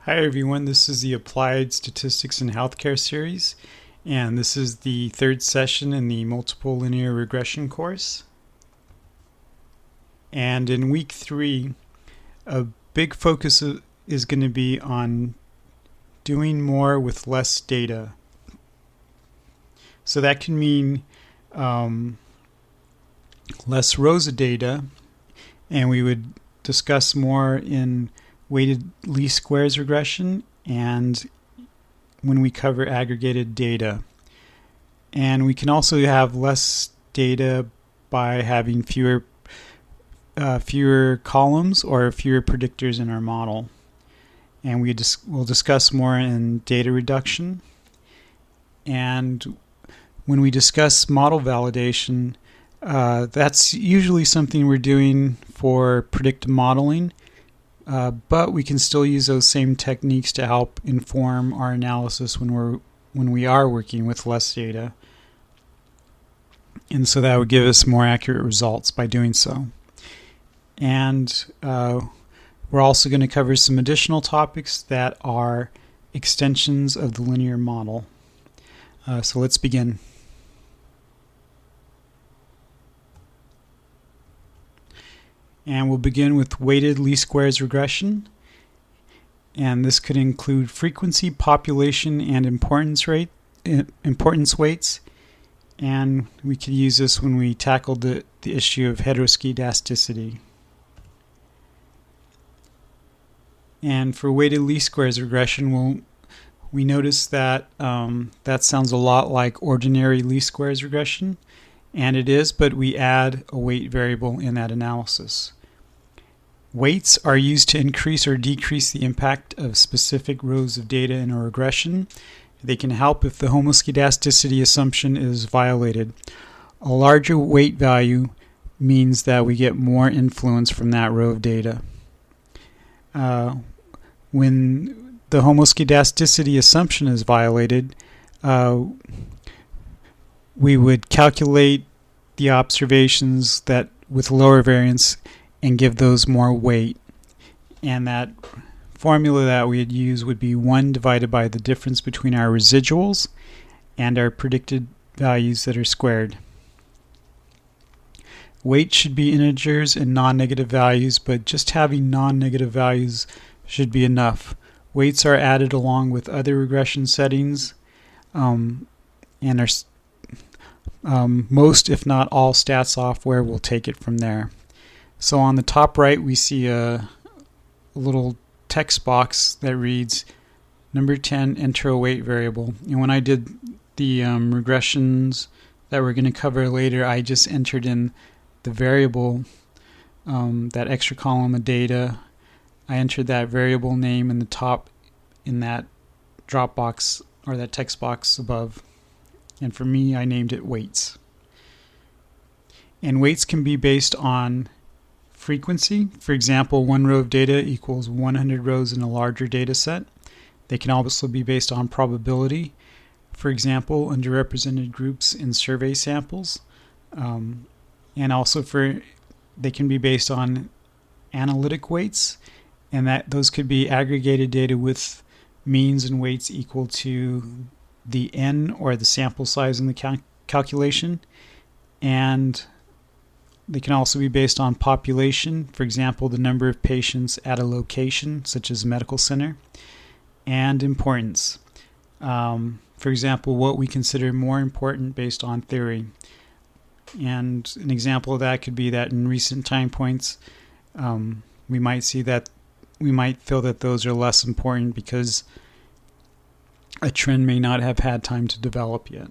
Hi everyone, this is the Applied Statistics in Healthcare series, and this is the third session in the Multiple Linear Regression course. And in week 3, a big focus is going to be on doing more with less data. So that can mean less rows of data, and we would discuss more in weighted least squares regression and when we cover aggregated data. And we can also have less data by having fewer columns or fewer predictors in our model. And we'll discuss more in data reduction. And when we discuss model validation, that's usually something we're doing for predictive modeling. But we can still use those same techniques to help inform our analysis when we are working with less data. And so that would give us more accurate results by doing so. And we're also going to cover some additional topics that are extensions of the linear model. So let's begin. And we'll begin with weighted least squares regression. And this could include frequency, population, and importance weights. And we could use this when we tackle the issue of heteroskedasticity. And for weighted least squares regression, we notice that that sounds a lot like ordinary least squares regression. And it is, but we add a weight variable in that analysis. Weights are used to increase or decrease the impact of specific rows of data in a regression. They can help if the homoskedasticity assumption is violated. A larger weight value means that we get more influence from that row of data. When the homoskedasticity assumption is violated, we would calculate the observations that with lower variance and give those more weight. And that formula that we'd use would be 1 divided by the difference between our residuals and our predicted values that are squared. Weight should be integers and non-negative values, but just having non-negative values should be enough. Weights are added along with other regression settings and are most, if not all, stat software will take it from there. So on the top right, we see a little text box that reads, number 10, enter a weight variable. And when I did the regressions that we're going to cover later, I just entered in the variable, that extra column of data. I entered that variable name in the top in that drop box or that text box above. And for me, I named it weights. And weights can be based on frequency. For example, 1 row of data equals 100 rows in a larger data set. They can also be based on probability. For example, underrepresented groups in survey samples. And also they can be based on analytic weights. And those could be aggregated data with means and weights equal to the n, or the sample size in the calculation. And they can also be based on population, for example, the number of patients at a location, such as a medical center, and importance. For example, what we consider more important based on theory. And an example of that could be that in recent time points, we might feel that those are less important because a trend may not have had time to develop yet.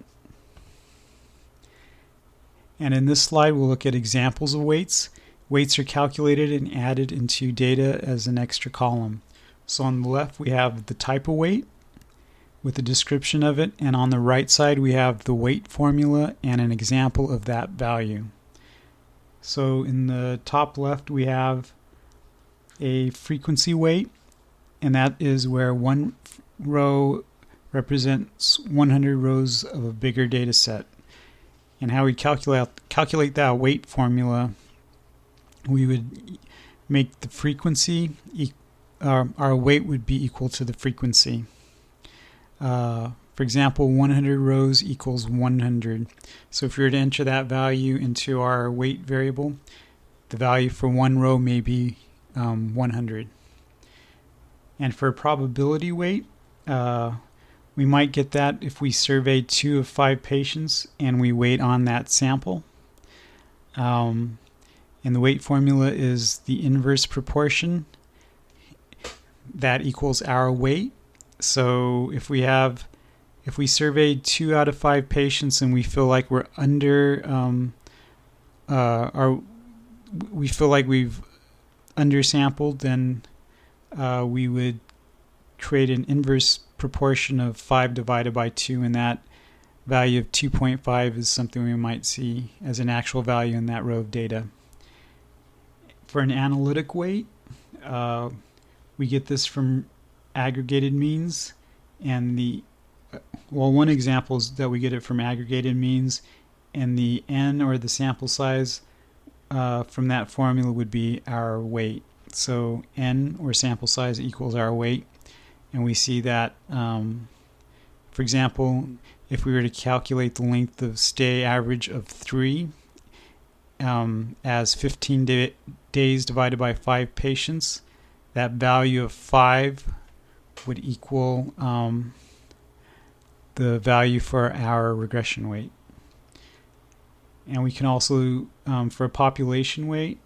And in this slide, we'll look at examples of weights. Weights are calculated and added into data as an extra column. So on the left, we have the type of weight with a description of it, and on the right side, we have the weight formula and an example of that value. So in the top left, we have a frequency weight, and that is where 1 row represents 100 rows of a bigger data set. And how we calculate that weight formula, we would make the frequency our weight would be equal to the frequency. For example, 100 rows equals 100. So if we were to enter that value into our weight variable, the value for one row may be 100. And for probability weight, we might get that if we survey 2 of 5 patients and we weight on that sample. And the weight formula is the inverse proportion. That equals our weight. So if we surveyed 2 out of 5 patients and we feel like we're under we feel like we've undersampled, then we would create an inverse proportion of 5 divided by 2, and that value of 2.5 is something we might see as an actual value in that row of data. For an analytic weight, we get this from aggregated means, and one example is that we get it from aggregated means, and the n, or the sample size, from that formula would be our weight. So n, or sample size, equals our weight, and we see that, for example, if we were to calculate the length of stay average of 3 as 15 days divided by 5 patients, that value of 5 would equal the value for our regression weight. And we can also, for a population weight,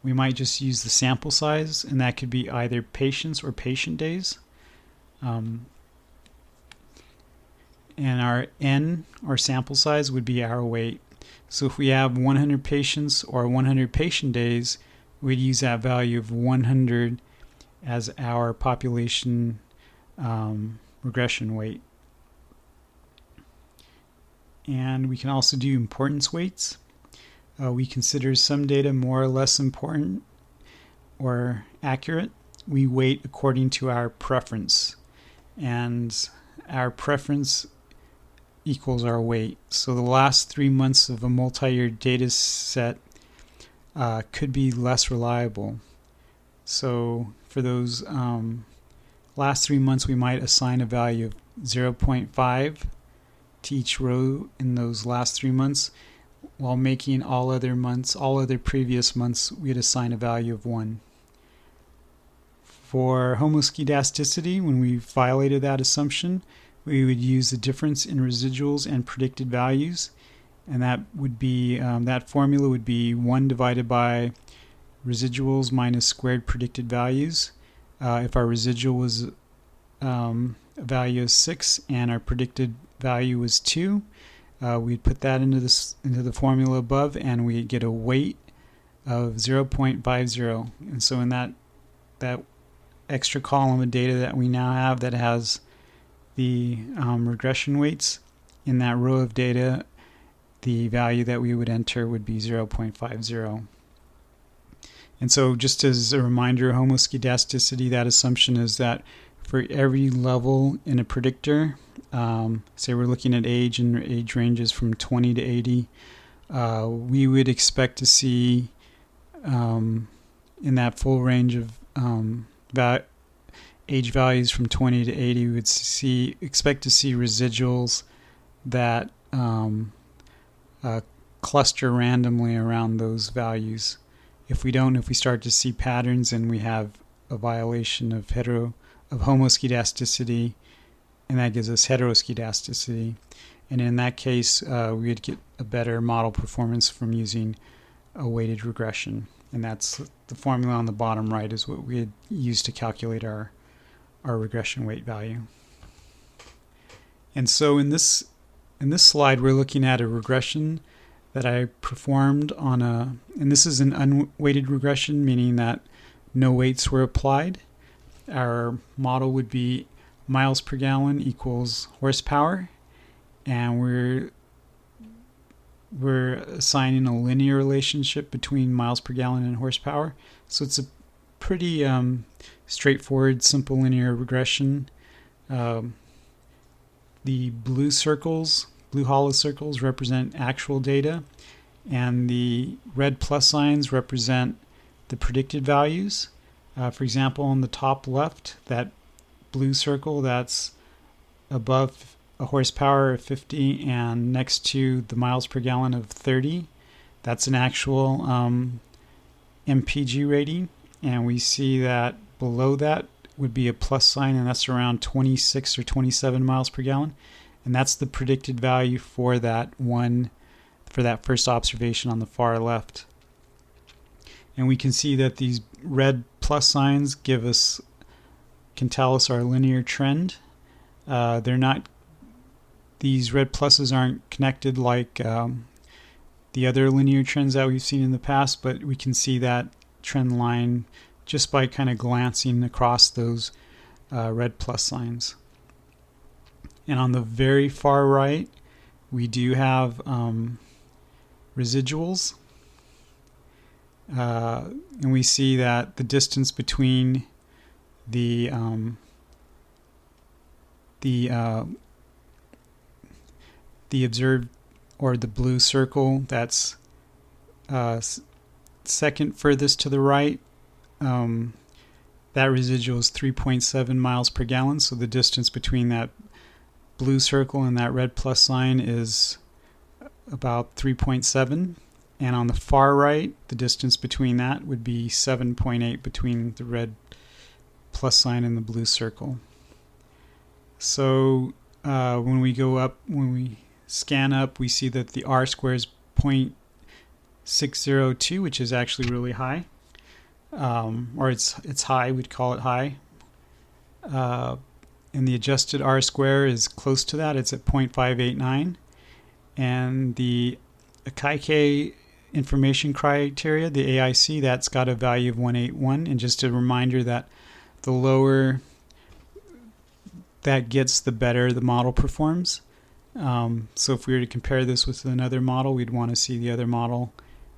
we might just use the sample size, and that could be either patients or patient days. And our n, or sample size, would be our weight. So if we have 100 patients or 100 patient days, we'd use that value of 100 as our population regression weight. And we can also do importance weights. We consider some data more or less important or accurate. We weight according to our preference, and our preference equals our weight. So the last 3 months of a multi-year data set could be less reliable. So for those last 3 months, we might assign a value of 0.5 to each row in those last 3 months, while making all other previous months, we'd assign a value of 1. For homoskedasticity, when we violated that assumption, we would use the difference in residuals and predicted values, and that would be that formula would be 1 divided by residuals minus squared predicted values. If our residual was a value of 6 and our predicted value was 2, we'd put that into the formula above, and we get a weight of 0.50. And so in that extra column of data that we now have that has the regression weights, in that row of data, the value that we would enter would be 0.50. And so just as a reminder, homoskedasticity, that assumption is that for every level in a predictor, say we're looking at age, and age ranges from 20 to 80, we would expect to see in that full range of age values from 20 to 80, we would expect to see residuals that cluster randomly around those values. If we start to see patterns, and we have a violation of homoskedasticity, and that gives us heteroskedasticity. And in that case, we would get a better model performance from using a weighted regression. And that's the formula on the bottom right is what we had used to calculate our regression weight value. And so in this slide, we're looking at a regression that I performed and this is an unweighted regression, meaning that no weights were applied. Our model would be miles per gallon equals horsepower, and we're assigning a linear relationship between miles per gallon and horsepower. So it's a pretty straightforward, simple linear regression. The blue hollow circles represent actual data, and the red plus signs represent the predicted values. For example, on the top left, that blue circle, that's above a horsepower of 50 and next to the miles per gallon of 30. That's an actual MPG rating. And we see that below that would be a plus sign, and that's around 26 or 27 miles per gallon. And that's the predicted value for that first observation on the far left. And we can see that these red plus signs can tell us our linear trend. These red pluses aren't connected like the other linear trends that we've seen in the past, but we can see that trend line just by kind of glancing across those red plus signs. And on the very far right, we do have residuals. And we see that the distance between the observed, or the blue circle, that's second furthest to the right, that residual is 3.7 miles per gallon. So the distance between that blue circle and that red plus sign is about 3.7. And on the far right, the distance between that would be 7.8 between the red plus sign and the blue circle. So when we scan up, we see that the R-square is 0.602, which is actually really high. Or it's high, we'd call it high. And the adjusted R-square is close to that. It's at 0.589. And the Aggregated information criteria, the AIC, that's got a value of 181. And just a reminder that the lower that gets, the better the model performs. So if we were to compare this with another model, we'd want to see the other model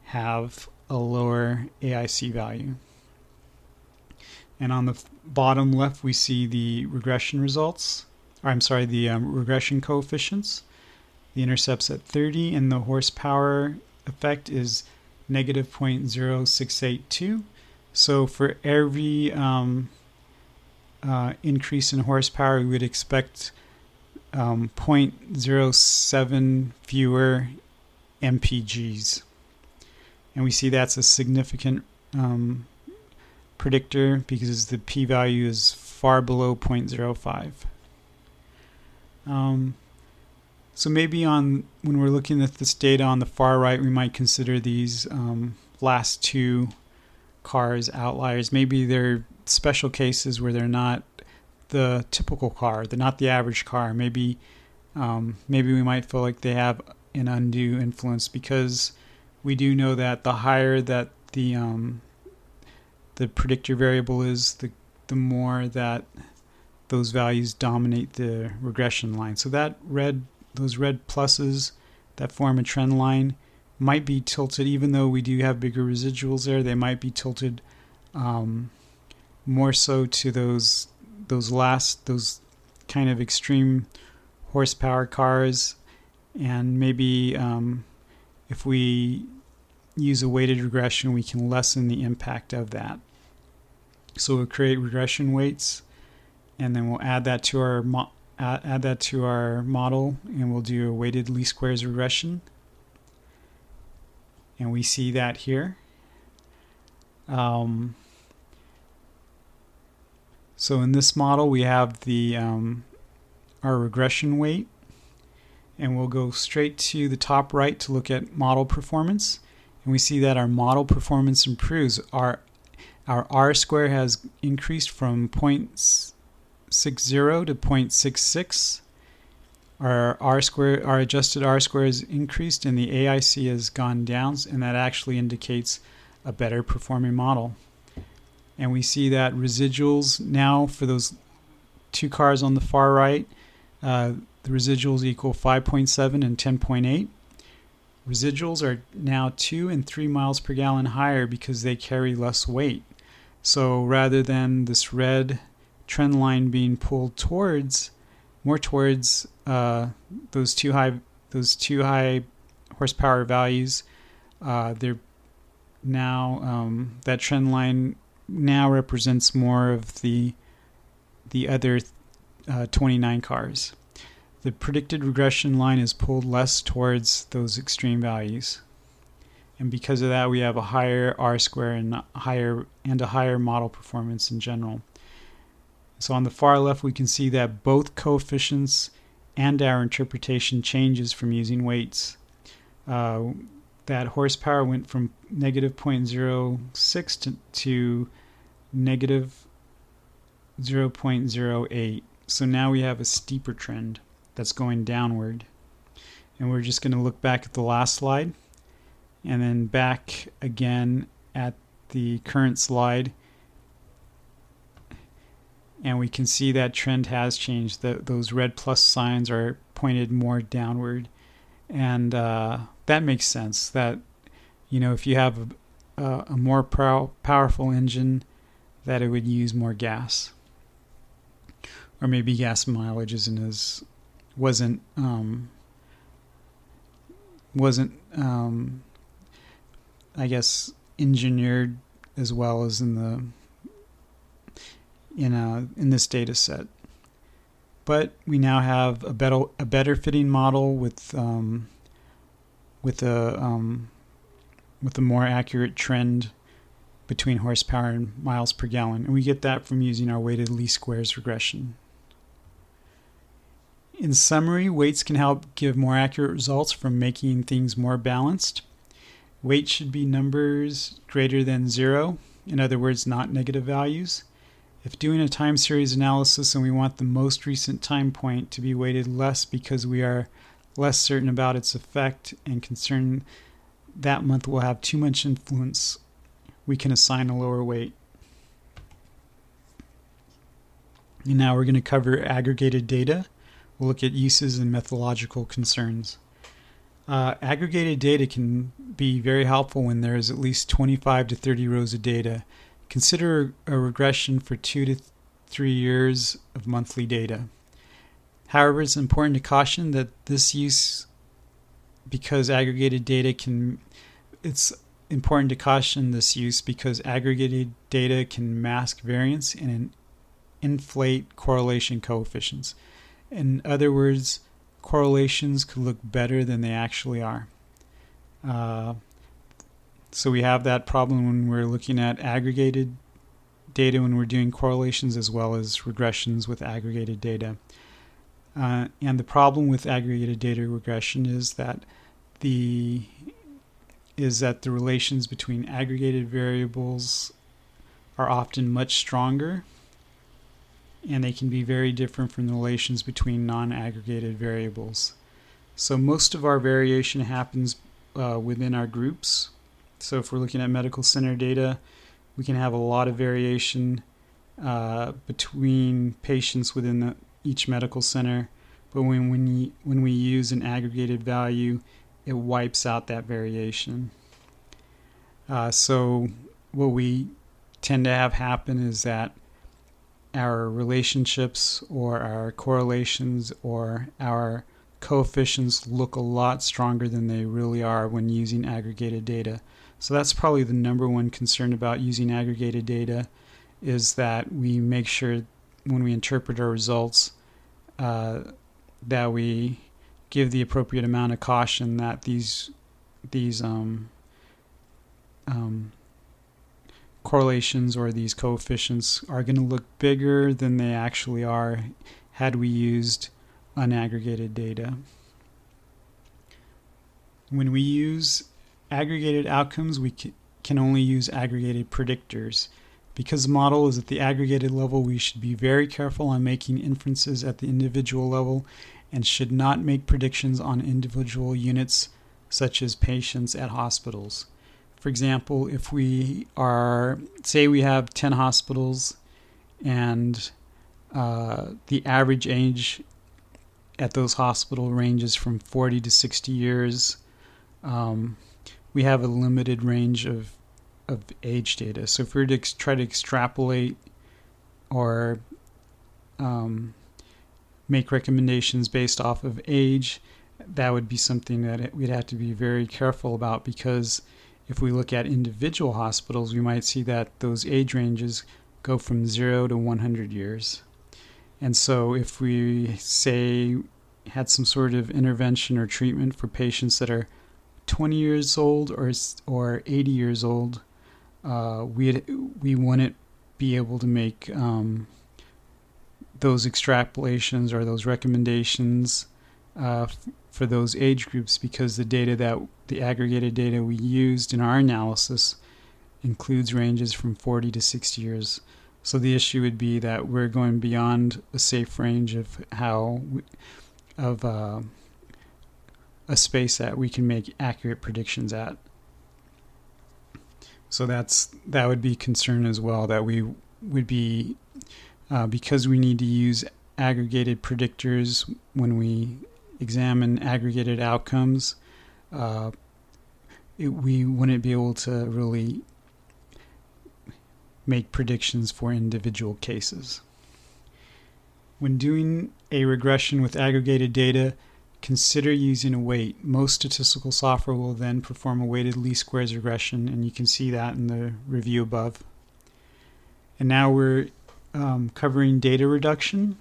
have a lower AIC value. And on the bottom left, we see the regression results. The regression coefficients. The intercept's at 30, and the horsepower effect is negative 0.0682. So for every increase in horsepower, we would expect 0.07 fewer MPGs. And we see that's a significant predictor because the p-value is far below 0.05. So maybe when we're looking at this data on the far right, we might consider these last two cars outliers. Maybe they're special cases where they're not the typical car, they're not the average car. Maybe we might feel like they have an undue influence, because we do know that the higher that the predictor variable is, the more that those values dominate the regression line. So those red pluses that form a trend line might be tilted, even though we do have bigger residuals there, they might be tilted more so to those kind of extreme horsepower cars. And maybe if we use a weighted regression, we can lessen the impact of that. So we'll create regression weights, and then we'll add that to our model, and we'll do a weighted least squares regression. And we see that here. So in this model, we have our regression weight, and we'll go straight to the top right to look at model performance. And we see that our model performance improves. Our R-square has increased from 0.60 to 0.66. Our adjusted R-square has increased, and the AIC has gone down, and that actually indicates a better performing model. And we see that residuals now for those two cars on the far right, the residuals equal 5.7 and 10.8. Residuals are now 2 and 3 miles per gallon higher because they carry less weight. So rather than this red trend line being pulled more towards those too high horsepower values, they're now that trend line now represents more of the other 29 cars. The predicted regression line is pulled less towards those extreme values. And because of that, we have a higher R-square and a higher model performance in general. So on the far left, we can see that both coefficients and our interpretation changes from using weights. That horsepower went from negative 0.06 to negative 0.08. So now we have a steeper trend that's going downward. And we're just going to look back at the last slide and then back again at the current slide. And we can see that trend has changed. Those red plus signs are pointed more downward. And that makes sense. That, if you have a more powerful engine, that it would use more gas. Or maybe gas mileage wasn't I guess engineered as well as in this data set. But we now have a better fitting model with a more accurate trend between horsepower and miles per gallon, and we get that from using our weighted least squares regression. In summary, weights can help give more accurate results from making things more balanced. Weight should be numbers greater than 0, in other words, not negative values. If doing a time series analysis and we want the most recent time point to be weighted less because we are less certain about its effect and concerned that month will have too much influence, we can assign a lower weight. And now we're going to cover aggregated data. We'll look at uses and methodological concerns. Aggregated data can be very helpful when there is at least 25 to 30 rows of data. Consider a regression for 2 to 3 years of monthly data. However, it's important to caution that this use, because aggregated data can mask variance and inflate correlation coefficients. In other words, correlations could look better than they actually are. So we have that problem when we're looking at aggregated data when we're doing correlations as well as regressions with aggregated data. And the problem with aggregated data regression is that the relations between aggregated variables are often much stronger, and they can be very different from the relations between non-aggregated variables. So most of our variation happens within our groups. So if we're looking at medical center data, we can have a lot of variation between patients within each medical center, but when we use an aggregated value, it wipes out that variation. So what we tend to have happen is that our relationships or our correlations or our coefficients look a lot stronger than they really are when using aggregated data. So that's probably the number one concern about using aggregated data, is that we make sure when we interpret our results that we give the appropriate amount of caution that these correlations or these coefficients are going to look bigger than they actually are had we used unaggregated data. When we use aggregated outcomes, we can only use aggregated predictors. Because the model is at the aggregated level, we should be very careful on making inferences at the individual level and should not make predictions on individual units such as patients at hospitals. For example, if we say we have 10 hospitals and the average age at those hospitals ranges from 40 to 60 years, we have a limited range of age data. So if we were to try to extrapolate or make recommendations based off of age, that would be something that we'd have to be very careful about, because if we look at individual hospitals, we might see that those age ranges go from 0 to 100 years. And so if we say had some sort of intervention or treatment for patients that are 20 years old or 80 years old, we wouldn't be able to make those extrapolations or those recommendations for those age groups, because the aggregated data we used in our analysis includes ranges from 40 to 60 years. So the issue would be that we're going beyond a safe range of a space that we can make accurate predictions at. So that would be concern as well, that we would be because we need to use aggregated predictors when we examine aggregated outcomes. We wouldn't be able to really make predictions for individual cases. When doing a regression with aggregated data, consider using a weight. Most statistical software will then perform a weighted least squares regression, and you can see that in the review above. And now we're covering data reduction,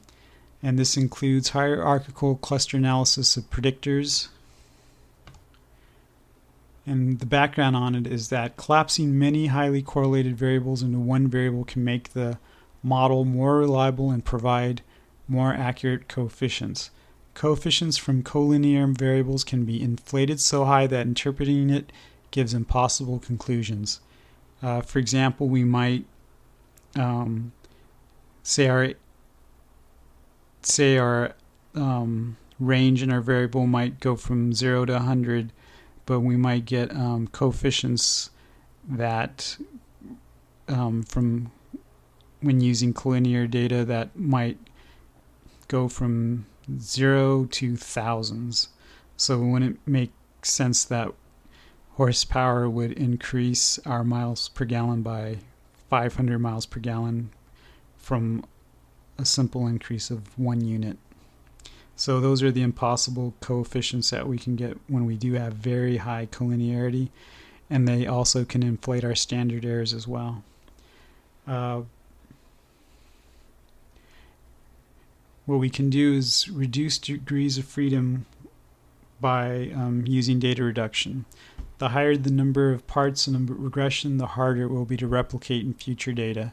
and this includes hierarchical cluster analysis of predictors. And the background on it is that collapsing many highly correlated variables into one variable can make the model more reliable and provide more accurate coefficients. Coefficients from collinear variables can be inflated so high that interpreting it gives impossible conclusions. For example, we might say our range in our variable might go from 0 to 100, but we might get coefficients that from when using collinear data that might go from 0 to thousands. So it wouldn't make sense that horsepower would increase our miles per gallon by 500 miles per gallon from a simple increase of 1 unit. So those are the impossible coefficients that we can get when we do have very high collinearity, and they also can inflate our standard errors as well. What we can do is reduce degrees of freedom by using data reduction. The higher the number of parts in a regression, the harder it will be to replicate in future data.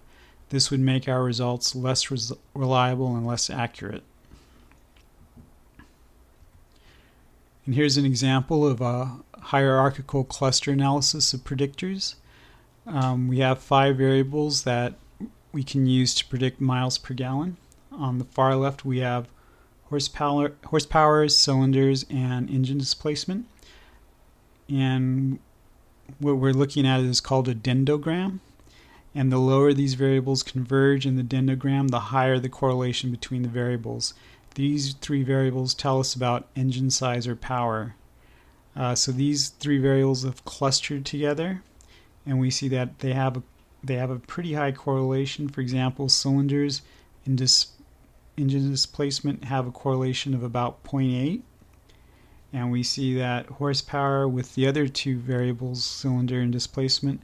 This would make our results less reliable and less accurate. And here's an example of a hierarchical cluster analysis of predictors. We have 5 variables that we can use to predict miles per gallon. On the far left, we have horsepower, cylinders, and engine displacement. And what we're looking at is called a dendrogram. And the lower these variables converge in the dendrogram, the higher the correlation between the variables. These 3 variables tell us about engine size or power. So these 3 variables have clustered together, and we see that they have a pretty high correlation. For example, cylinders and engine displacement have a correlation of about 0.8, and we see that horsepower with the other 2 variables, cylinder and displacement,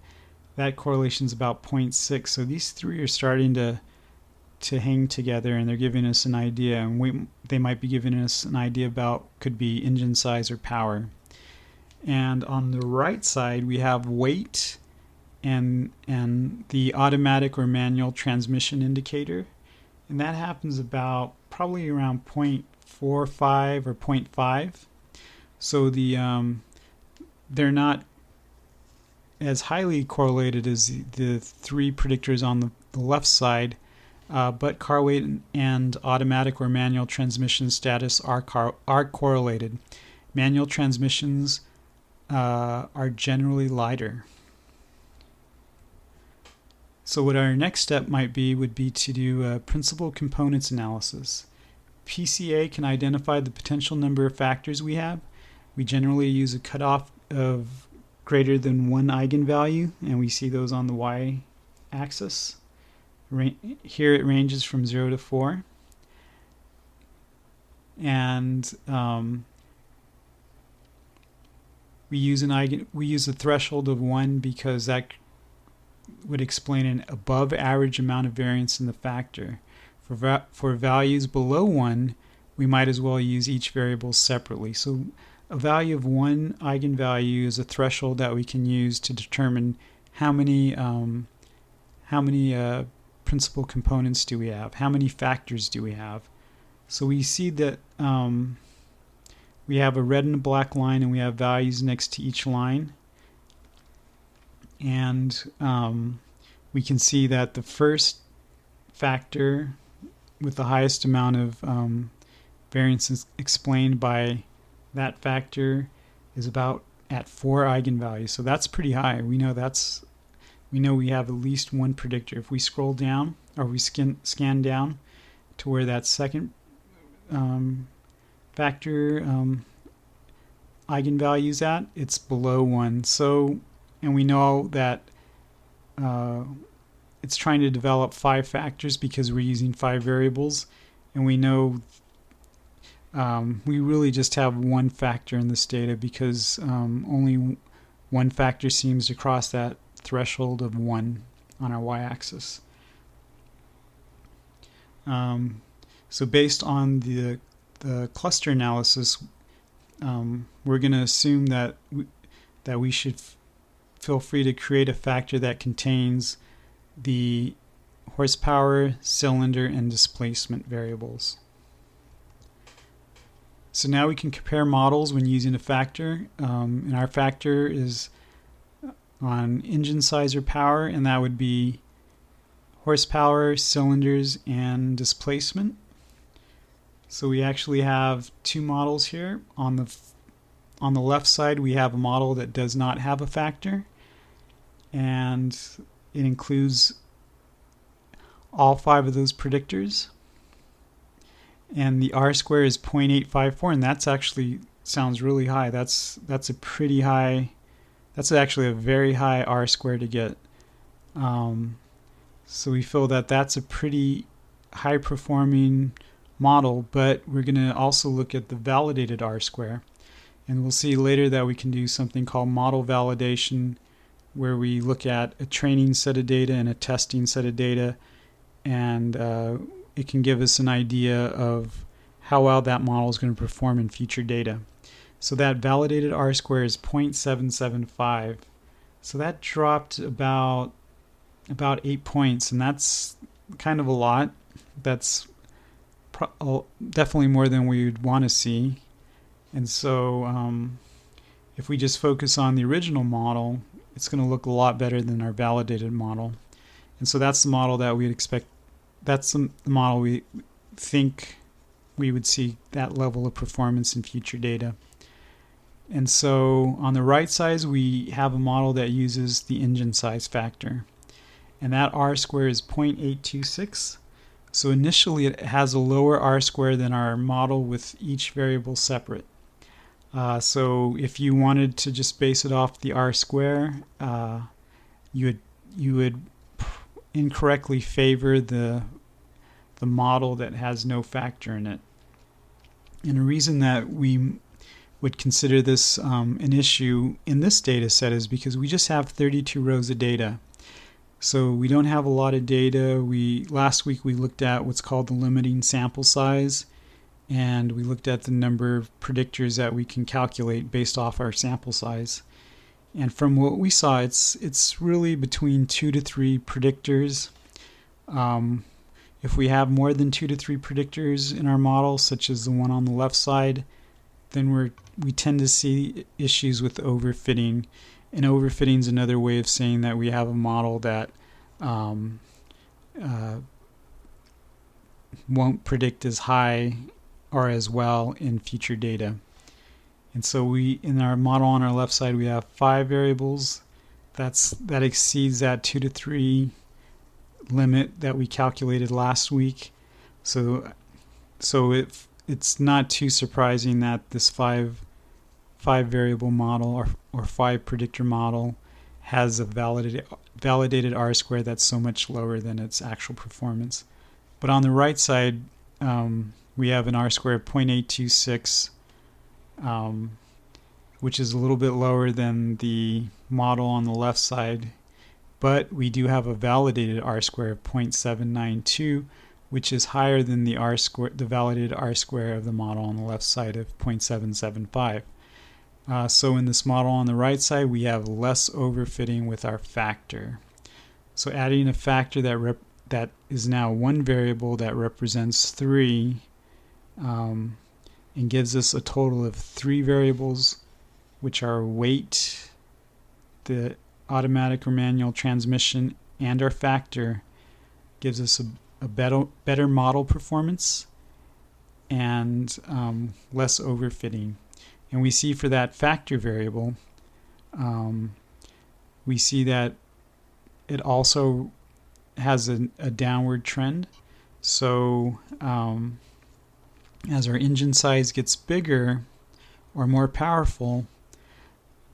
that correlation is about 0.6. So these 3 are starting to hang together, and they're giving us an idea, and they might be giving us an idea about, could be engine size or power. And on the right side, we have weight and the automatic or manual transmission indicator, and that happens about probably around 0.45 or 0.5. So they're not as highly correlated as the 3 predictors on the left side, but car weight and automatic or manual transmission status are correlated. Manual transmissions are generally lighter. So what our next step would be to do a principal components analysis. PCA can identify the potential number of factors we have. We generally use a cutoff of greater than 1 eigenvalue, and we see those on the y-axis. Here it ranges from 0 to 4. And we use a threshold of 1 because that would explain an above average amount of variance in the factor. For values below 1, we might as well use each variable separately. So a value of 1 eigenvalue is a threshold that we can use to determine how many principal components do we have, how many factors do we have. So we see that we have a red and a black line, and we have values next to each line. And we can see that the first factor with the highest amount of variance is explained by that factor is about at 4 eigenvalues. So that's pretty high. We know we have at least one predictor. If we scroll down, or we scan down to where that second factor eigenvalue is at, it's below 1. So, and we know that it's trying to develop 5 factors because we're using 5 variables, and we know we really just have one factor in this data because only one factor seems to cross that threshold of 1 on our y-axis. So based on the cluster analysis, we're going to assume that we should feel free to create a factor that contains the horsepower, cylinder, and displacement variables. So now we can compare models when using a factor, and our factor is on engine size or power, and that would be horsepower, cylinders, and displacement. So we actually have 2 models here. On the left side, we have a model that does not have a factor, and it includes all 5 of those predictors. And the R-square is 0.854, and that's actually sounds really high. That's a pretty high. That's actually a very high R-square to get. So we feel that that's a pretty high-performing model, but we're going to also look at the validated R-square. And we'll see later that we can do something called model validation, where we look at a training set of data and a testing set of data, and it can give us an idea of how well that model is going to perform in future data. So that validated R-square is 0.775. So that dropped about 8 points, and that's kind of a lot. That's definitely more than we would want to see. And so if we just focus on the original model, it's going to look a lot better than our validated model. And so that's the model that we'd expect. That's the model we think we would see that level of performance in future data. And so on the right side, we have a model that uses the engine size factor. And that R-square is 0.826. So initially it has a lower R-square than our model with each variable separate. So if you wanted to just base it off the R-square, you would incorrectly favor the model that has no factor in it. And the reason that we would consider this an issue in this data set is because we just have 32 rows of data. So we don't have a lot of data. Last week we looked at what's called the limiting sample size, and we looked at the number of predictors that we can calculate based off our sample size. And from what we saw, it's really between 2 to 3 predictors. If we have more than 2 to 3 predictors in our model, such as the one on the left side, then we tend to see issues with overfitting. And overfitting is another way of saying that we have a model that won't predict as high or as well in future data. And so in our model on our left side, we have 5 variables. That exceeds that 2 to 3 limit that we calculated last week. So it's not too surprising that this 5 variable model or 5 predictor model has a validated R-square that's so much lower than its actual performance. But on the right side, we have an R-square of 0.826. which is a little bit lower than the model on the left side, but we do have a validated R-square of 0.792, which is higher than the validated R-square of the model on the left side of 0.775. So in this model on the right side, we have less overfitting with our factor. So adding a factor that is now one variable that represents 3 and gives us a total of 3 variables, which are weight, the automatic or manual transmission, and our factor, gives us a better model performance and less overfitting. And we see for that factor variable, we see that it also has a downward trend. So as our engine size gets bigger or more powerful,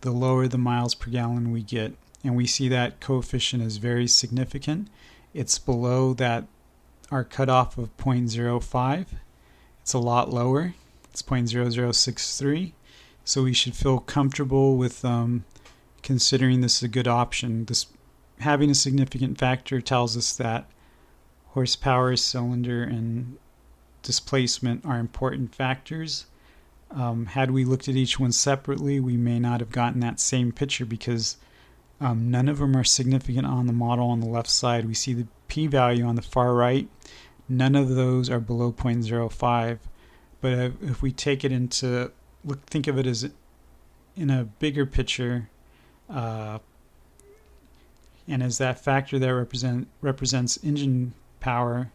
the lower the miles per gallon we get. And we see that coefficient is very significant. It's below that our cutoff of 0.05. It's a lot lower. It's 0.0063. So we should feel comfortable with considering this a good option. Having a significant factor tells us that horsepower, cylinder, and displacement are important factors. Had we looked at each one separately, we may not have gotten that same picture because none of them are significant on the model on the left side. We see the p-value on the far right. None of those are below 0.05. But if we take it into, think of it as in a bigger picture, and as that factor that represents engine power,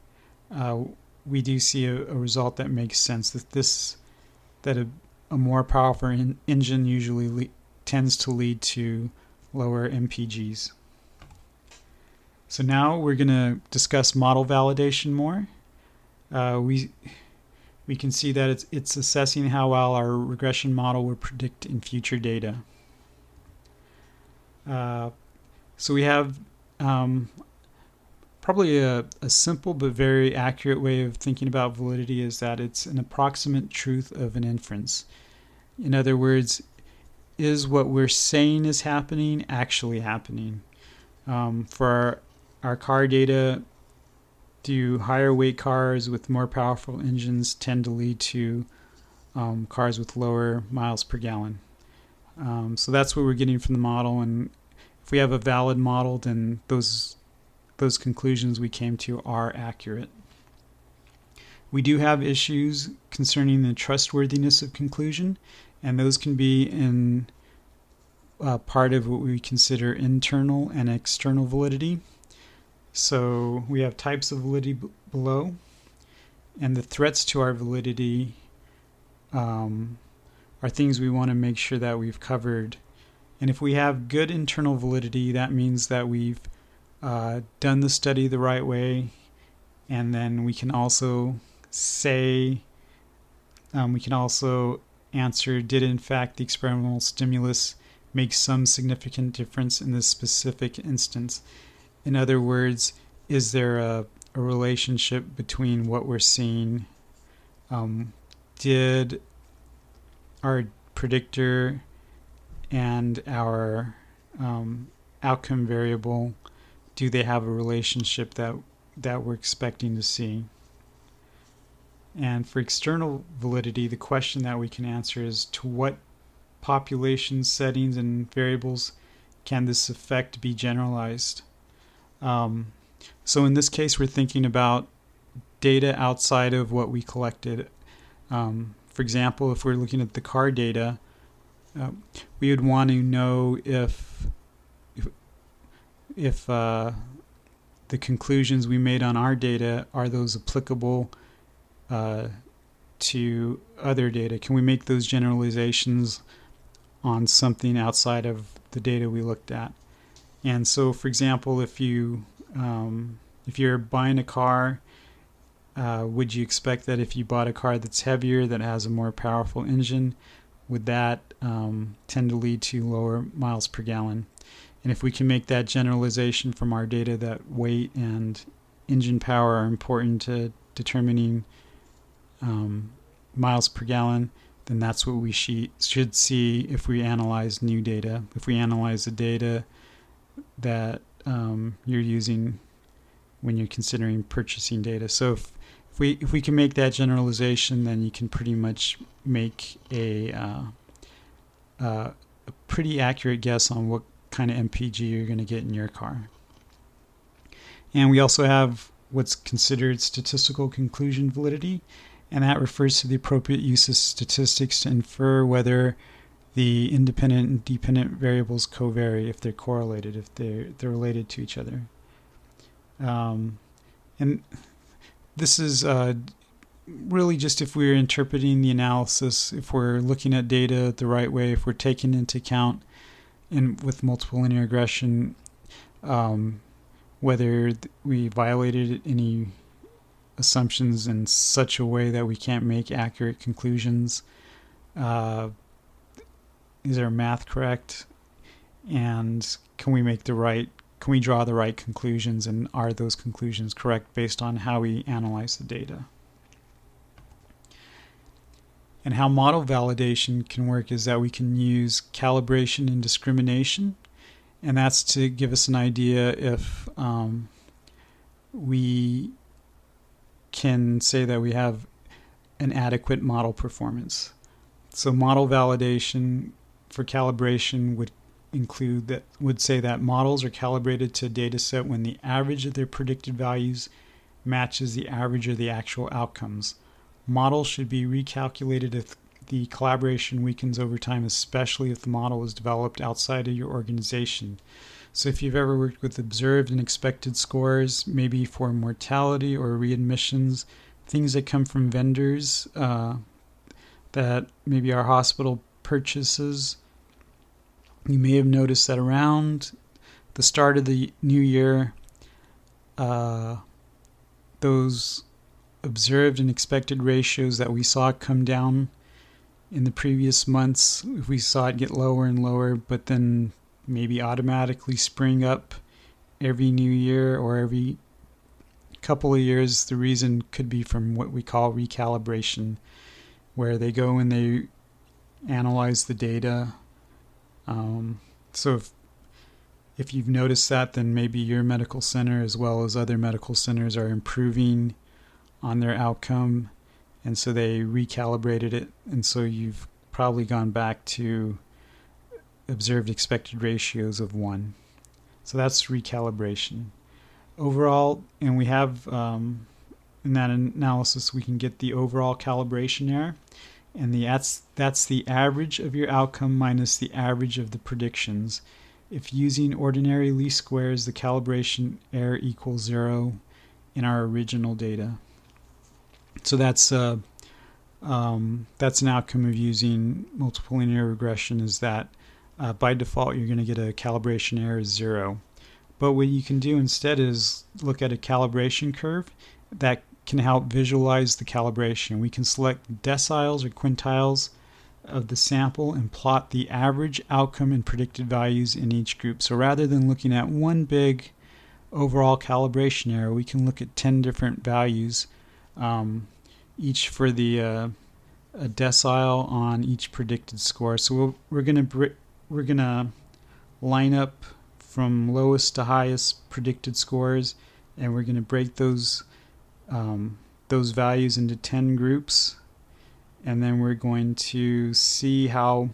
we do see a result that makes sense. That a more powerful engine usually tends to lead to lower MPGs. So now we're going to discuss model validation more. We can see that it's assessing how well our regression model will predict in future data. So we have probably a simple but very accurate way of thinking about validity is that it's an approximate truth of an inference. In other words, is what we're saying is happening actually happening? For our car data, do higher weight cars with more powerful engines tend to lead to cars with lower miles per gallon? So that's what we're getting from the model, and if we have a valid model, then those conclusions we came to are accurate. We do have issues concerning the trustworthiness of conclusion, and those can be in part of what we consider internal and external validity. So we have types of validity below, and the threats to our validity are things we want to make sure that we've covered. And if we have good internal validity, that means that we've done the study the right way, and then we can also answer, did in fact the experimental stimulus make some significant difference in this specific instance? In other words, is there a relationship between what we're seeing? Did our predictor and our outcome variable, do they have a relationship that we're expecting to see? And for external validity, the question that we can answer is, to what population settings and variables can this effect be generalized? So in this case, we're thinking about data outside of what we collected. For example, if we're looking at the car data, we would want to know if the conclusions we made on our data, are those applicable to other data? Can we make those generalizations on something outside of the data we looked at? And so, for example, if you're buying a car, would you expect that if you bought a car that's heavier, that has a more powerful engine, would that tend to lead to lower miles per gallon? And if we can make that generalization from our data that weight and engine power are important to determining miles per gallon, then that's what we should see if we analyze new data. If we analyze the data that you're using when you're considering purchasing data. So if we can make that generalization, then you can pretty much make a pretty accurate guess on what kind of MPG you're going to get in your car. And we also have what's considered statistical conclusion validity, and that refers to the appropriate use of statistics to infer whether the independent and dependent variables covary, if they're correlated, if they're related to each other. And this is really just if we're interpreting the analysis, if we're looking at data the right way, if we're taking into account with multiple linear regression, whether we violated any assumptions in such a way that we can't make accurate conclusions. Is our math correct? And can we draw the right conclusions, and are those conclusions correct based on how we analyze the data? And how model validation can work is that we can use calibration and discrimination, and that's to give us an idea if we can say that we have an adequate model performance. So model validation for calibration would say that models are calibrated to a data set when the average of their predicted values matches the average of the actual outcomes. Models should be recalculated if the collaboration weakens over time, especially if the model was developed outside of your organization. So if you've ever worked with observed and expected scores, maybe for mortality or readmissions, things that come from vendors that maybe our hospital purchases, you may have noticed that around the start of the new year, those observed and expected ratios that we saw come down in the previous months, we saw it get lower and lower, but then maybe automatically spring up every new year or every couple of years. The reason could be from what we call recalibration, where they go and they analyze the data. So if you've noticed that, then maybe your medical center as well as other medical centers are improving on their outcome, and so they recalibrated it, and so you've probably gone back to observed expected ratios of 1. So that's recalibration. Overall, and we have in that analysis, we can get the overall calibration error, and that's the average of your outcome minus the average of the predictions. If using ordinary least squares, the calibration error equals 0 in our original data. So that's an outcome of using multiple linear regression, is that by default you're going to get a calibration error of 0. But what you can do instead is look at a calibration curve that can help visualize the calibration. We can select deciles or quintiles of the sample and plot the average outcome and predicted values in each group. So rather than looking at one big overall calibration error, we can look at 10 different values, each for the a decile on each predicted score. So we're gonna line up from lowest to highest predicted scores, and we're gonna break those values into 10 groups, and then we're going to see how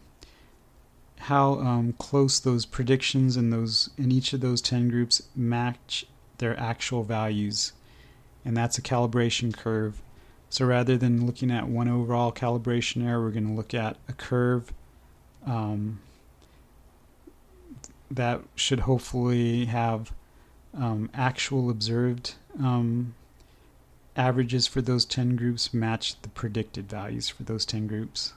close those predictions in each of those 10 groups match their actual values, and that's a calibration curve. So rather than looking at one overall calibration error, we're going to look at a curve that should hopefully have actual observed averages for those 10 groups match the predicted values for those 10 groups.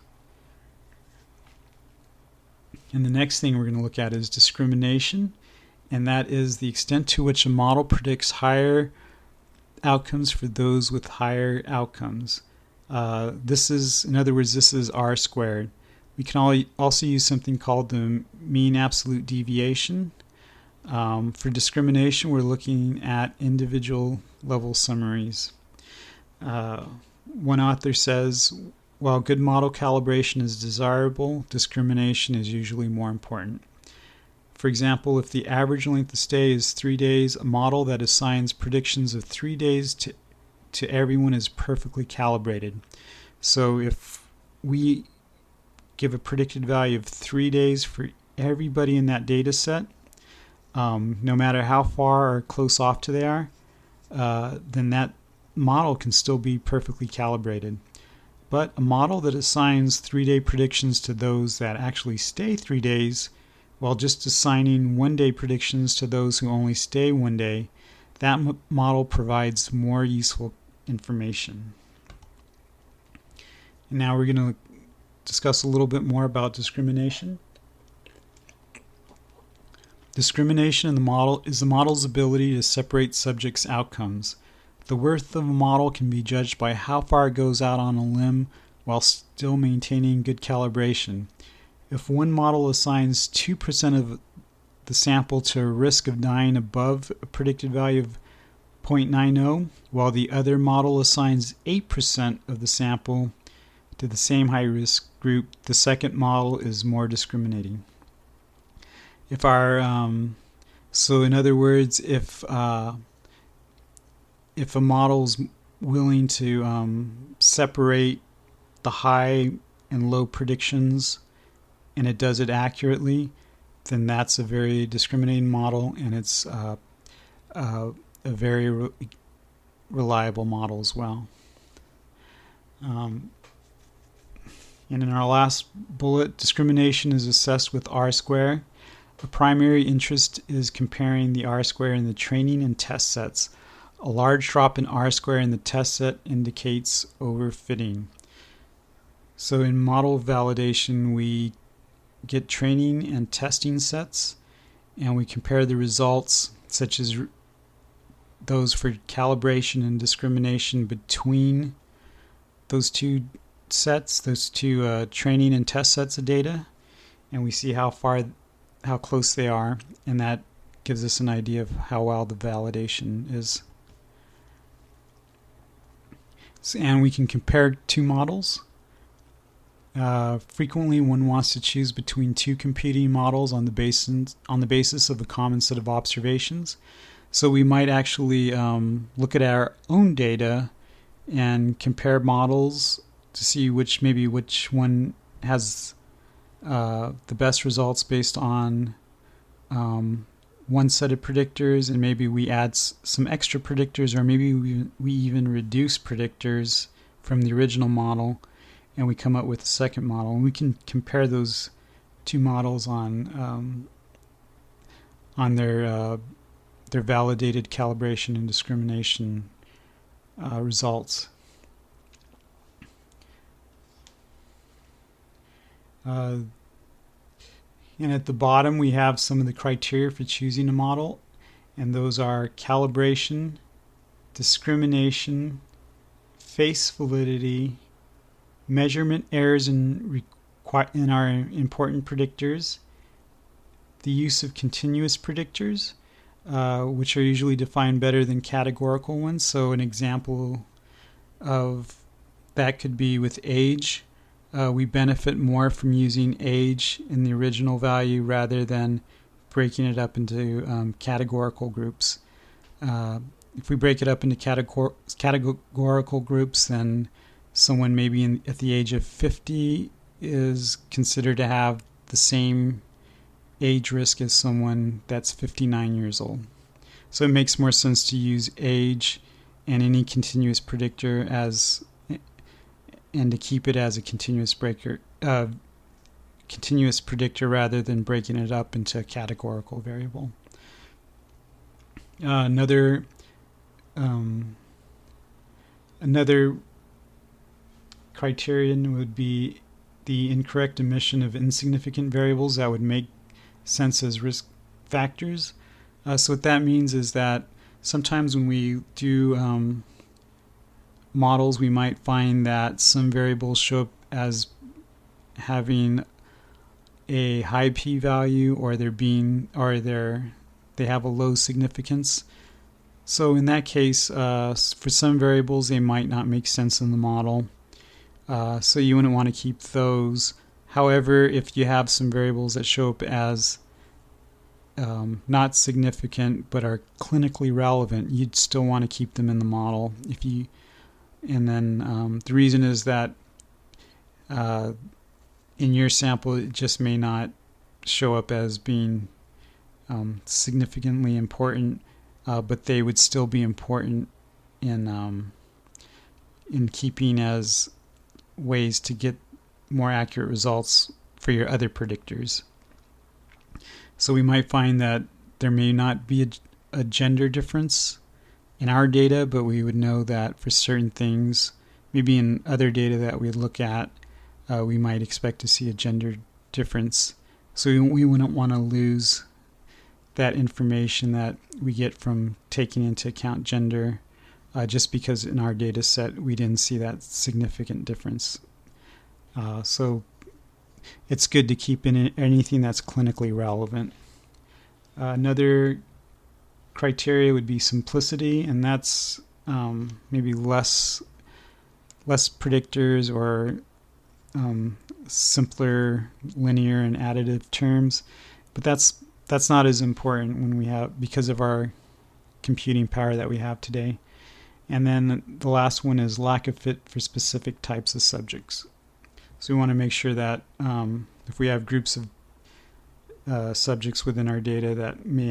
And the next thing we're going to look at is discrimination, and that is the extent to which a model predicts higher outcomes for those with higher outcomes. This is R squared. We can also use something called the mean absolute deviation. For discrimination, we're looking at individual level summaries. One author says while good model calibration is desirable, discrimination is usually more important. For example, if the average length of stay is 3 days, a model that assigns predictions of 3 days to everyone is perfectly calibrated. So if we give a predicted value of 3 days for everybody in that data set, no matter how far or close off to they are, then that model can still be perfectly calibrated. But a model that assigns 3-day predictions to those that actually stay 3 days, while just assigning 1-day predictions to those who only stay 1 day, that model provides more useful information. And now we're going to discuss a little bit more about discrimination. Discrimination in the model is the model's ability to separate subjects' outcomes. The worth of a model can be judged by how far it goes out on a limb while still maintaining good calibration. If one model assigns 2% of the sample to a risk of dying above a predicted value of 0.90, while the other model assigns 8% of the sample to the same high-risk group, the second model is more discriminating. So in other words, if a model's willing to separate the high and low predictions and it does it accurately, then that's a very discriminating model, and it's a very reliable model as well. And in our last bullet, discrimination is assessed with R-square. The primary interest is comparing the R-square in the training and test sets. A large drop in R-square in the test set indicates overfitting. So in model validation, we get training and testing sets, and we compare the results, such as those for calibration and discrimination, between those two sets, those two training and test sets of data, and we see how close they are, and that gives us an idea of how well the validation is. And we can compare two models. Frequently, one wants to choose between two competing models on the basis of a common set of observations. So we might actually look at our own data and compare models to see which one has the best results based on one set of predictors, and maybe we add some extra predictors, or maybe we even reduce predictors from the original model, and we come up with a second model. And we can compare those two models on their validated calibration and discrimination results. And at the bottom, we have some of the criteria for choosing a model, and those are calibration, discrimination, face validity, measurement errors in our important predictors, the use of continuous predictors, which are usually defined better than categorical ones. So an example of that could be with age. We benefit more from using age in the original value rather than breaking it up into categorical groups. If we break it up into categorical groups, then someone maybe at the age of 50 is considered to have the same age risk as someone that's 59 years old. So it makes more sense to use age and any continuous predictor and to keep it as a continuous predictor rather than breaking it up into a categorical variable. Another criterion would be the incorrect omission of insignificant variables that would make sense as risk factors. So what that means is that sometimes when we do models, we might find that some variables show up as having a high p-value, or they have a low significance. So in that case, for some variables, they might not make sense in the model. So you wouldn't want to keep those. However, if you have some variables that show up as not significant but are clinically relevant, you'd still want to keep them in the model. The reason is that in your sample it just may not show up as being significantly important, but they would still be important in keeping as ways to get more accurate results for your other predictors. So we might find that there may not be a gender difference in our data, but we would know that for certain things, maybe in other data that we look at, we might expect to see a gender difference. So we wouldn't want to lose that information that we get from taking into account gender, just because in our data set we didn't see that significant difference. So it's good to keep in anything that's clinically relevant. Another criteria would be simplicity, and that's maybe less predictors or simpler linear and additive terms, but that's not as important because of our computing power that we have today. And then the last one is lack of fit for specific types of subjects. So we want to make sure that if we have groups of subjects within our data that may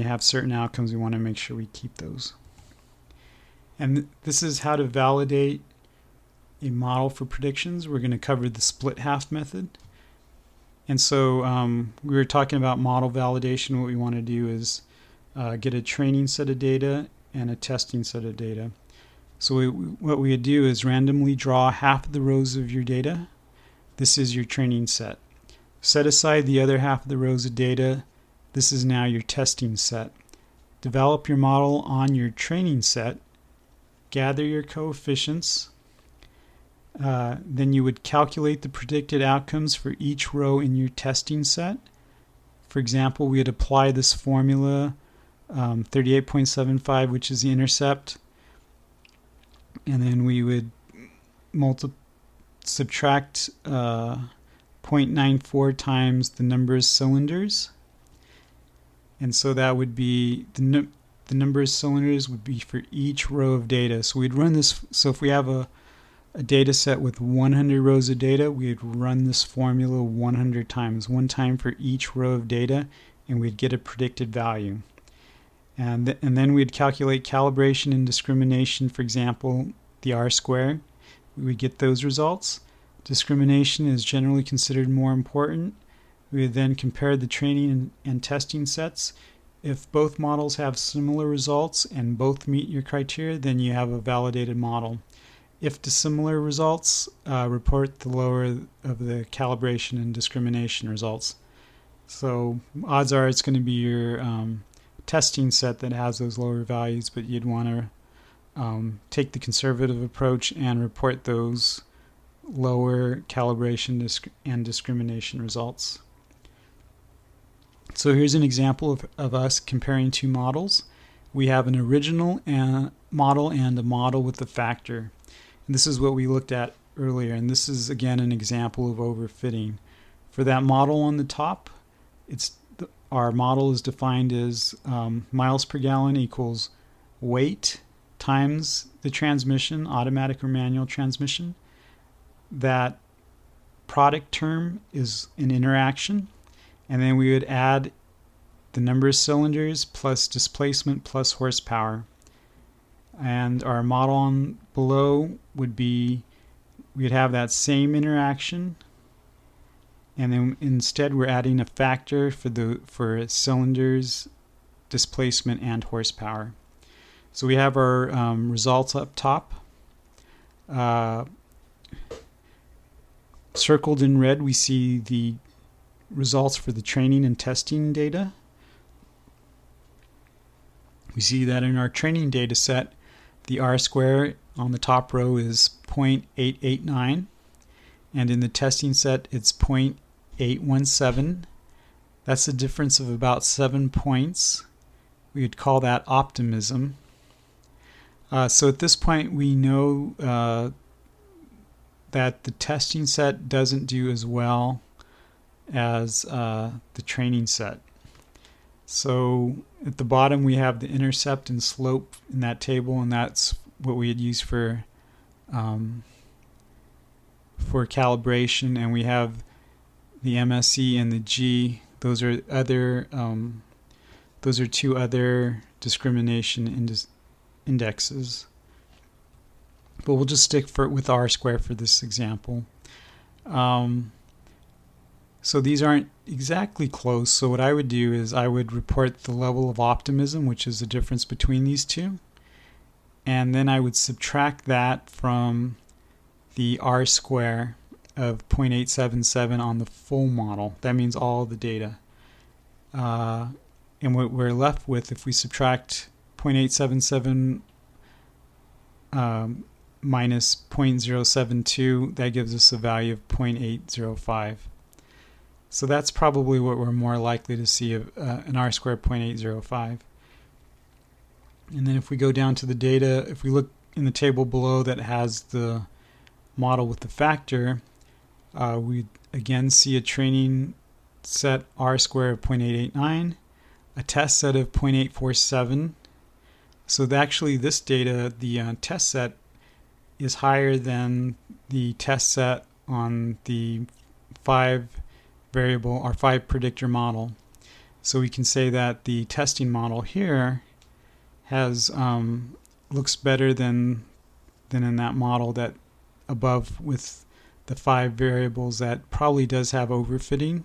have certain outcomes, we want to make sure we keep those. And this is how to validate a model for predictions. We're going to cover the split half method. And so we were talking about model validation. What we want to do is get a training set of data and a testing set of data. So what we would do is randomly draw half of the rows of your data. This is your training set. Set aside the other half of the rows of data. This is now your testing set. Develop your model on your training set. Gather your coefficients. Then you would calculate the predicted outcomes for each row in your testing set. For example, we would apply this formula, 38.75, which is the intercept. And then we would subtract 0.94 times the number of cylinders. And so that would be the number of cylinders would be for each row of data. So we'd run this. So if we have a data set with 100 rows of data, we'd run this formula 100 times, one time for each row of data, and we'd get a predicted value. And then we'd calculate calibration and discrimination, for example, the R-squared. We would get those results. Discrimination is generally considered more important. We would then compare the training and testing sets. If both models have similar results and both meet your criteria, then you have a validated model. If dissimilar results, report the lower of the calibration and discrimination results. So odds are it's going to be your testing set that has those lower values, but you'd want to take the conservative approach and report those lower calibration and discrimination results. So here's an example of us comparing two models. We have an original model and a model with a factor. And this is what we looked at earlier, and this is again an example of overfitting. For that model on the top, our model is defined as miles per gallon equals weight times the transmission, automatic or manual transmission. That product term is an interaction, and then we would add the number of cylinders plus displacement plus horsepower. And our model on below would be, we'd have that same interaction, and then instead we're adding a factor for cylinders, displacement, and horsepower. So we have our results up top. Circled in red, we see the results for the training and testing data. We see that in our training data set, the R-square on the top row is 0.889, and in the testing set it's 0.817. That's a difference of about 7 points. We would call that optimism. So at this point, we know that the testing set doesn't do as well as the training set. So at the bottom, we have the intercept and slope in that table, and that's what we had used for calibration. And we have the MSE and the G. Those are two other discrimination indexes. But we'll just stick with R square for this example. So these aren't exactly close. So what I would do is I would report the level of optimism, which is the difference between these two. And then I would subtract that from the R square of 0.877 on the full model. That means all the data. And what we're left with, if we subtract 0.877 minus 0.072, that gives us a value of 0.805. So that's probably what we're more likely to see of an R squared 0.805. And then if we go down to the data, if we look in the table below that has the model with the factor, we again see a training set R squared of 0.889, a test set of 0.847. So actually this data, the test set, is higher than the test set on the 5 predictor model. So we can say that the testing model here has looks better than in that model that above with the 5 variables that probably does have overfitting,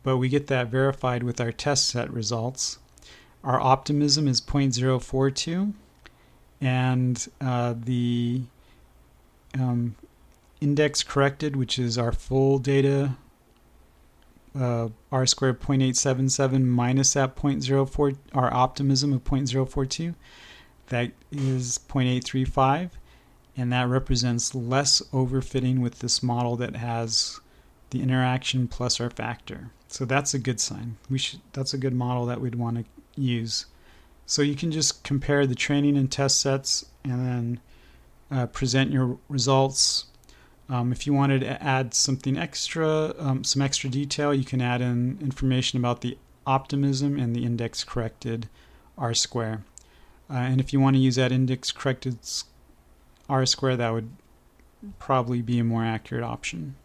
but we get that verified with our test set results. Our optimism is 0.042, and the index corrected, which is our full data, R squared 0.877 minus that 0.04, our optimism of 0.042, that is 0.835, and that represents less overfitting with this model that has the interaction plus our factor. So that's a good sign. That's a good model that we'd want to use. So you can just compare the training and test sets and then present your results. If you wanted to add something extra, some extra detail, you can add in information about the optimism and the index corrected R square. And if you want to use that index corrected R square, that would probably be a more accurate option.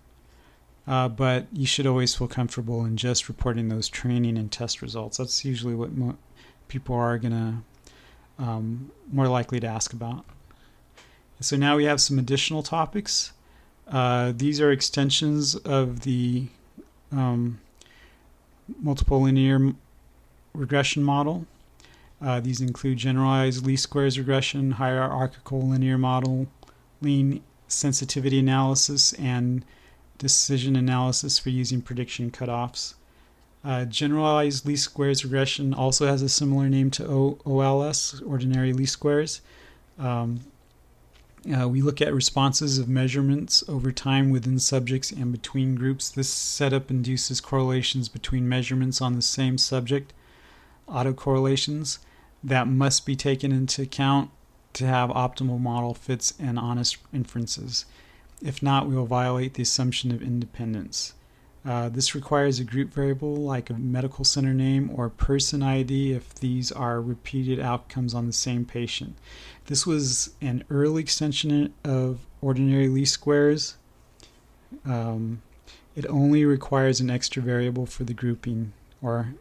But you should always feel comfortable in just reporting those training and test results. That's usually what people are going to more likely to ask about. So now we have some additional topics. These are extensions of the multiple linear regression model. These include generalized least squares regression, hierarchical linear model, lean sensitivity analysis, and decision analysis for using prediction cutoffs. Generalized least squares regression also has a similar name to OLS, ordinary least squares. We look at responses of measurements over time within subjects and between groups. This setup induces correlations between measurements on the same subject, autocorrelations, that must be taken into account to have optimal model fits and honest inferences. If not, we will violate the assumption of independence. This requires a group variable like a medical center name or person ID if these are repeated outcomes on the same patient. This was an early extension of ordinary least squares. It only requires an extra variable for the grouping or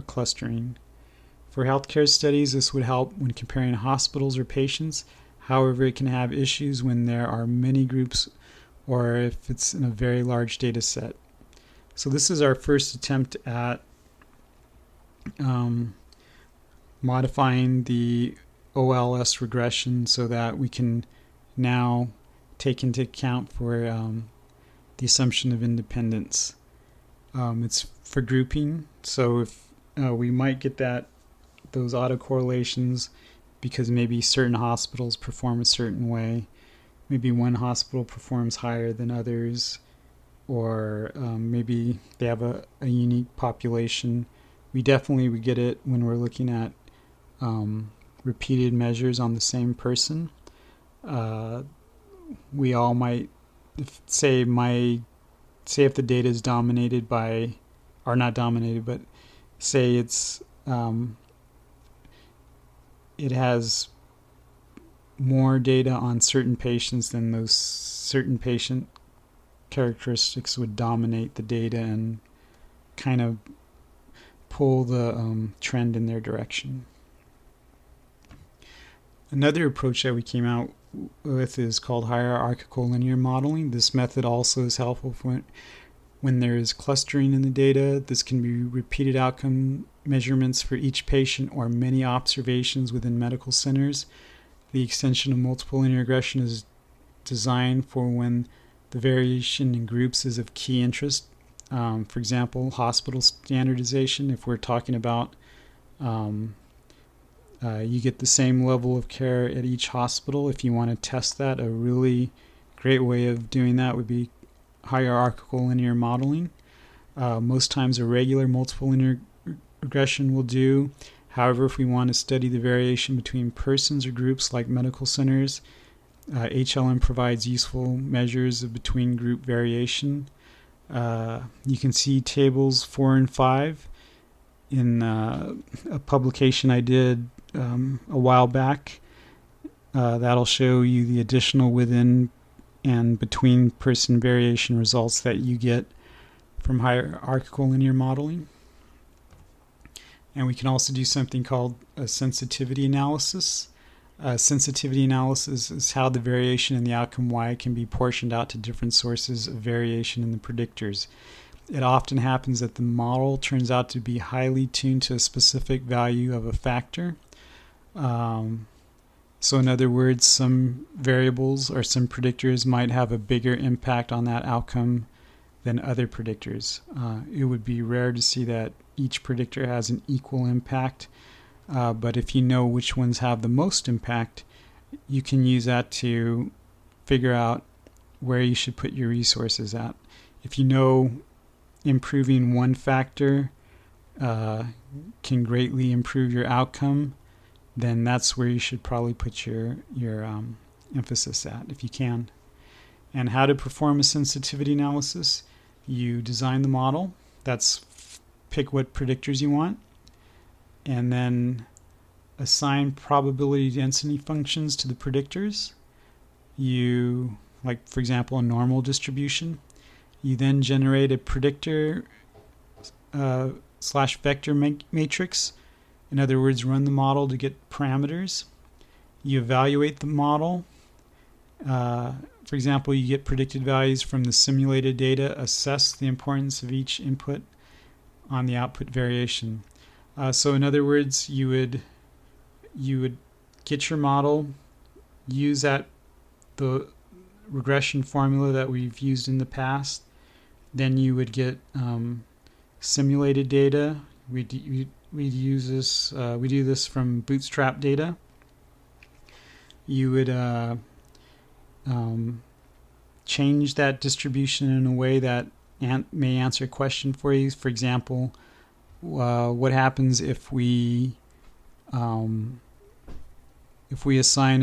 clustering. For healthcare studies, this would help when comparing hospitals or patients. However, it can have issues when there are many groups or if it's in a very large data set. So this is our first attempt at modifying the OLS regression so that we can now take into account for the assumption of independence. It's for grouping, so if we might get those autocorrelations because maybe certain hospitals perform a certain way. Maybe one hospital performs higher than others, or maybe they have a unique population. We definitely would get it when we're looking at repeated measures on the same person. We all might say if the data is dominated by, or not dominated, but say it has more data on certain patients, than those certain patient characteristics would dominate the data and kind of pull the trend in their direction. Another approach that we came out with is called hierarchical linear modeling. This method also is helpful when there is clustering in the data. This can be repeated outcome measurements for each patient or many observations within medical centers. The extension of multiple linear regression is designed for when the variation in groups is of key interest. For example, hospital standardization, if we're talking about you get the same level of care at each hospital. If you want to test that, a really great way of doing that would be hierarchical linear modeling. Most times a regular multiple linear regression will do. However, if we want to study the variation between persons or groups like medical centers, HLM provides useful measures of between group variation. You can see tables 4 and 5 in a publication I did a while back. That'll show you the additional within and between person variation results that you get from hierarchical linear modeling. And we can also do something called a sensitivity analysis. Sensitivity analysis is how the variation in the outcome Y can be portioned out to different sources of variation in the predictors. It often happens that the model turns out to be highly tuned to a specific value of a factor. So in other words, some variables or some predictors might have a bigger impact on that outcome than other predictors. It would be rare to see that each predictor has an equal impact, but if you know which ones have the most impact, you can use that to figure out where you should put your resources at. If you know improving one factor can greatly improve your outcome, then that's where you should probably put your emphasis at, if you can. And how to perform a sensitivity analysis: you design the model. That's pick what predictors you want, and then assign probability density functions to the predictors. You, like for example, a normal distribution. You then generate a predictor / vector matrix. In other words, run the model to get parameters. You evaluate the model. For example, you get predicted values from the simulated data. Assess the importance of each input on the output variation. So in other words, you would get your model, use the regression formula that we've used in the past. Then you would get simulated data. We use this. We do this from Bootstrap data. You would change that distribution in a way that may answer a question for you. For example, what happens if we assign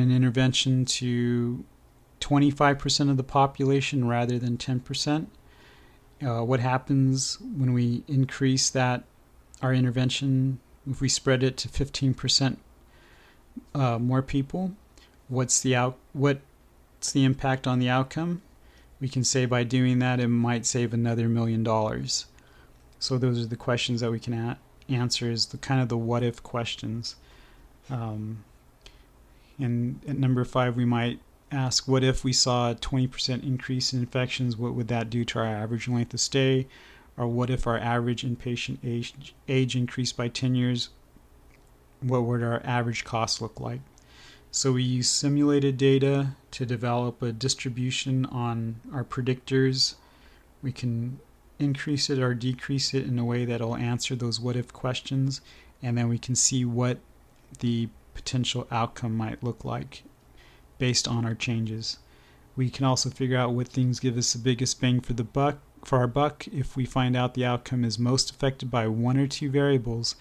an intervention to 25% of the population rather than 10%? What happens when we increase our intervention, if we spread it to 15% more people? What's the impact on the outcome? We can say by doing that it might save another $1 million. So those are the questions that we can answer, is the kind of the what if questions. And at number 5, we might ask, what if we saw a 20% increase in infections? What would that do to our average length of stay? Or what if our average inpatient age increased by 10 years? What would our average cost look like? So we use simulated data to develop a distribution on our predictors. We can increase it or decrease it in a way that will answer those what if questions, and then we can see what the potential outcome might look like based on our changes. We can also figure out what things give us the biggest bang for our buck. If we find out the outcome is most affected by one or two variables,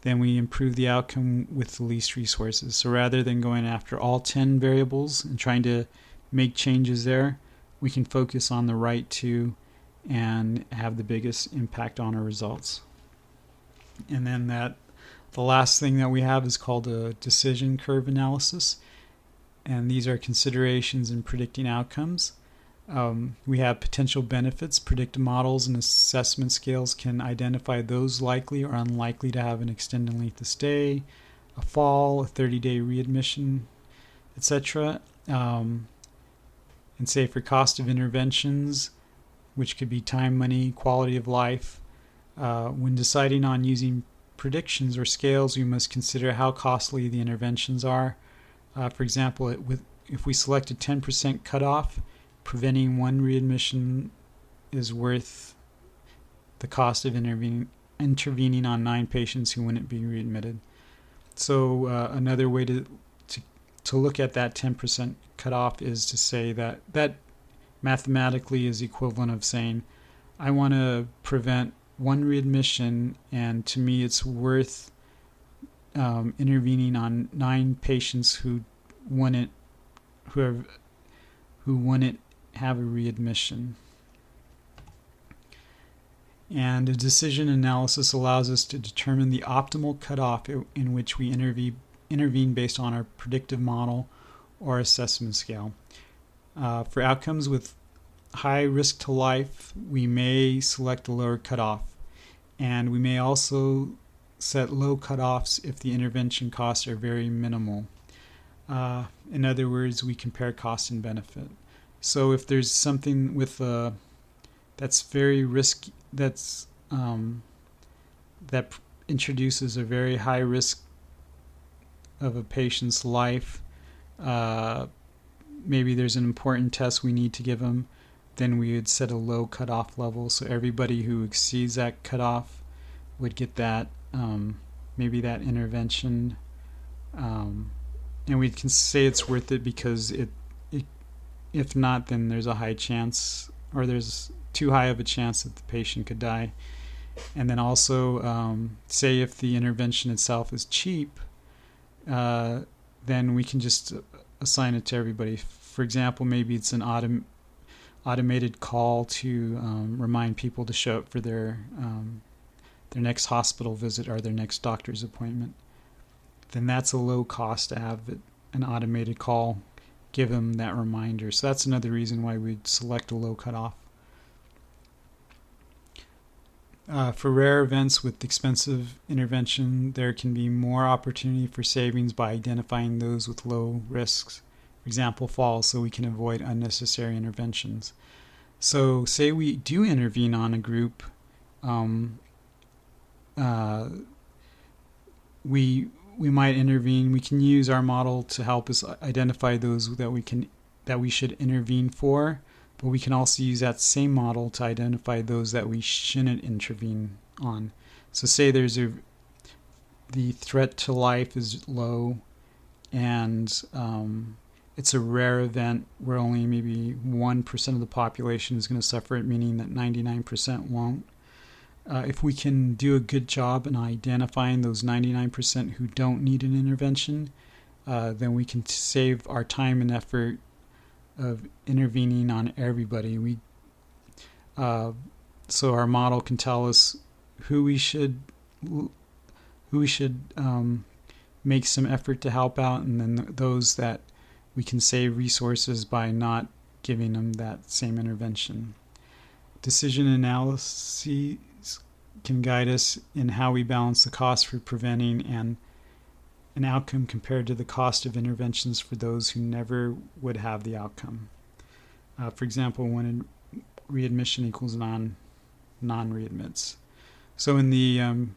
then we improve the outcome with the least resources. So rather than going after all 10 variables and trying to make changes there, we can focus on the right 2 and have the biggest impact on our results. And then the last thing that we have is called a decision curve analysis. And these are considerations in predicting outcomes. We have potential benefits. Predictive models and assessment scales can identify those likely or unlikely to have an extended length of stay, a fall, a 30-day readmission, etc. And say for cost of interventions, which could be time, money, quality of life. When deciding on using predictions or scales, we must consider how costly the interventions are. For example, if we select a 10% cutoff, preventing one readmission is worth the cost of intervening on 9 patients who wouldn't be readmitted. So another way to look at that 10% cutoff is to say that mathematically is equivalent of saying, I want to prevent one readmission, and to me it's worth intervening on 9 patients who wouldn't have a readmission. And a decision analysis allows us to determine the optimal cutoff in which we intervene based on our predictive model or assessment scale. For outcomes with high risk to life, we may select a lower cutoff, and we may also set low cutoffs if the intervention costs are very minimal. In other words, we compare cost and benefit. So if there's something with that's very risky, that introduces a very high risk of a patient's life, maybe there's an important test we need to give them, then we would set a low cutoff level. So everybody who exceeds that cutoff would get that, maybe that intervention. And we can say it's worth it because if not, then there's a high chance, or there's too high of a chance that the patient could die. And then also, say if the intervention itself is cheap, then we can just assign it to everybody. For example, maybe it's an automated call to remind people to show up for their next hospital visit or their next doctor's appointment. Then that's a low cost to have an automated call give them that reminder. So that's another reason why we'd select a low cutoff. For rare events with expensive intervention, there can be more opportunity for savings by identifying those with low risks. For example, falls, so we can avoid unnecessary interventions. So say we do intervene on a group, we might intervene. We can use our model to help us identify those that we should intervene for, but we can also use that same model to identify those that we shouldn't intervene on. So say the threat to life is low, and it's a rare event where only maybe 1% of the population is going to suffer it, meaning that 99% won't. If we can do a good job in identifying those 99% who don't need an intervention, then we can save our time and effort of intervening on everybody. So our model can tell us who we should make some effort to help out, and then those that we can save resources by not giving them that same intervention. Decision analysis can guide us in how we balance the cost for preventing and an outcome compared to the cost of interventions for those who never would have the outcome. For example, when a readmission equals non-readmits. So in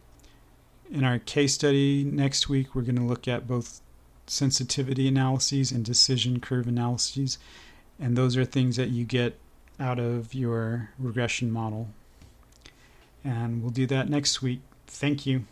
our case study next week, we're going to look at both sensitivity analyses and decision curve analyses, and those are things that you get out of your regression model. And we'll do that next week. Thank you.